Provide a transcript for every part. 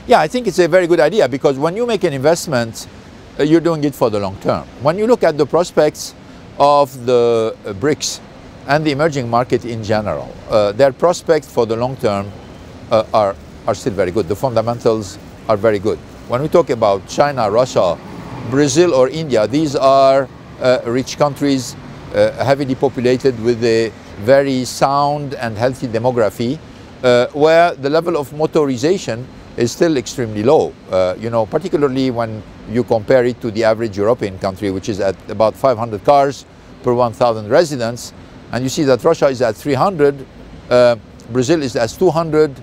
Yeah, I think it's a very good idea because when you make an investment, you're doing it for the long term. When you look at the prospects of the BRICS and the emerging market in general, their prospects for the long term are still very good. The fundamentals are very good. When we talk about China, Russia, Brazil or India, these are rich countries, heavily populated with a very sound and healthy demography, where the level of motorization is still extremely low, particularly when you compare it to the average European country, which is at about 500 cars per 1,000 residents. And you see that Russia is at 300, Brazil is at 200,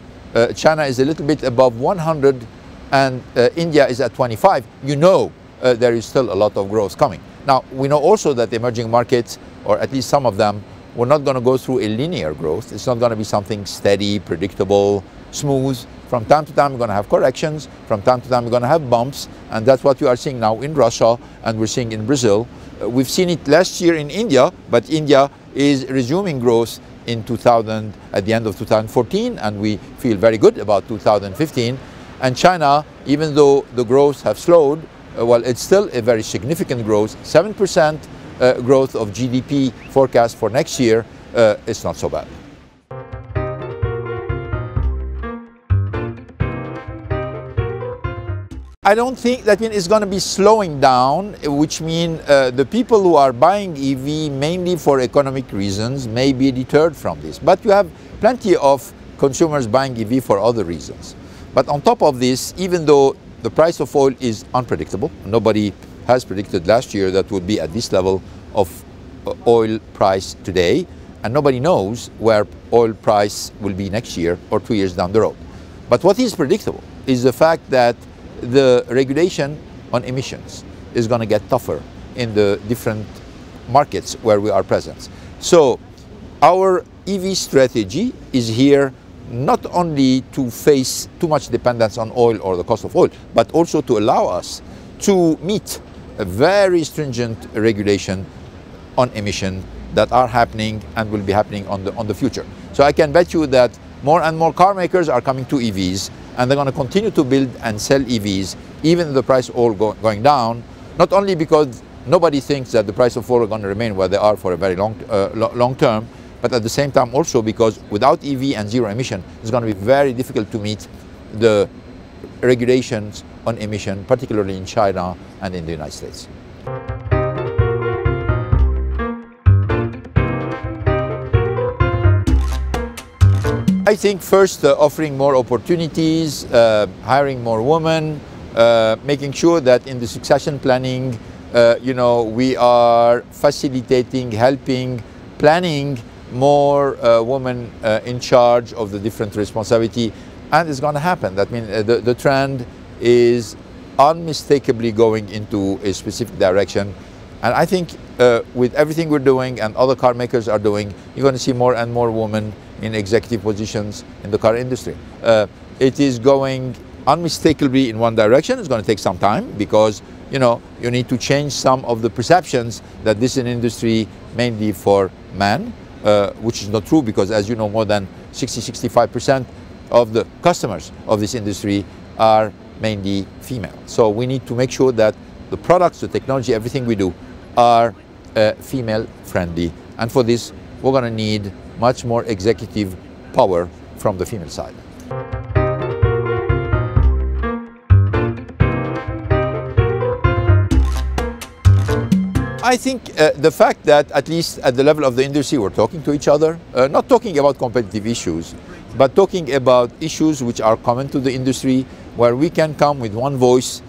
China is a little bit above 100, and India is at 25. There is still a lot of growth coming. Now, we know also that the emerging markets, or at least some of them, we're not going to go through a linear growth. It's not going to be something steady, predictable, smooth. From time to time, we're going to have corrections. From time to time, we're going to have bumps. And that's what we are seeing now in Russia, and we're seeing in Brazil. We've seen it last year in India, but India is resuming growth at the end of 2014, and we feel very good about 2015. And China, even though the growth have slowed, well, it's still a very significant growth. 7% growth of GDP forecast for next year. It's not so bad. I don't think that it's going to be slowing down, which means the people who are buying EV mainly for economic reasons may be deterred from this. But you have plenty of consumers buying EV for other reasons. But on top of this, even though the price of oil is unpredictable, nobody has predicted last year that would be at this level of oil price today, and nobody knows where oil price will be next year or 2 years down the road. But what is predictable is the fact that the regulation on emissions is going to get tougher in the different markets where we are present. So our EV strategy is here not only to face too much dependence on oil or the cost of oil, but also to allow us to meet a very stringent regulation on emission that are happening and will be happening on the future. So I can bet you that more and more car makers are coming to EVs, and they're going to continue to build and sell EVs, even with the price of oil going down, not only because nobody thinks that the price of oil are going to remain where they are for a very long term, but at the same time also because without EV and zero emission, it's going to be very difficult to meet the regulations on emission, particularly in China and in the United States. I think first offering more opportunities, hiring more women, making sure that in the succession planning, we are facilitating, helping, planning more women in charge of the different responsibility, and it's going to happen. That means the trend is unmistakably going into a specific direction, and I think with everything we're doing and other car makers are doing, you're going to see more and more women in executive positions in the car industry. It is going unmistakably in one direction. It's going to take some time because you need to change some of the perceptions that this is an industry mainly for men, which is not true because, as you know, more than 60–65% of the customers of this industry are mainly female. So we need to make sure that the products, the technology, everything we do are female friendly, and for this we're going to need much more executive power from the female side. I think the fact that at least at the level of the industry we're talking to each other, not talking about competitive issues, but talking about issues which are common to the industry, where we can come with one voice,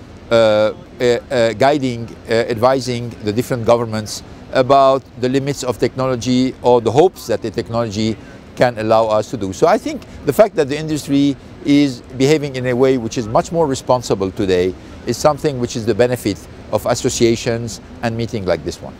guiding, advising the different governments about the limits of technology or the hopes that the technology can allow us to do. So I think the fact that the industry is behaving in a way which is much more responsible today is something which is the benefit of associations and meetings like this one.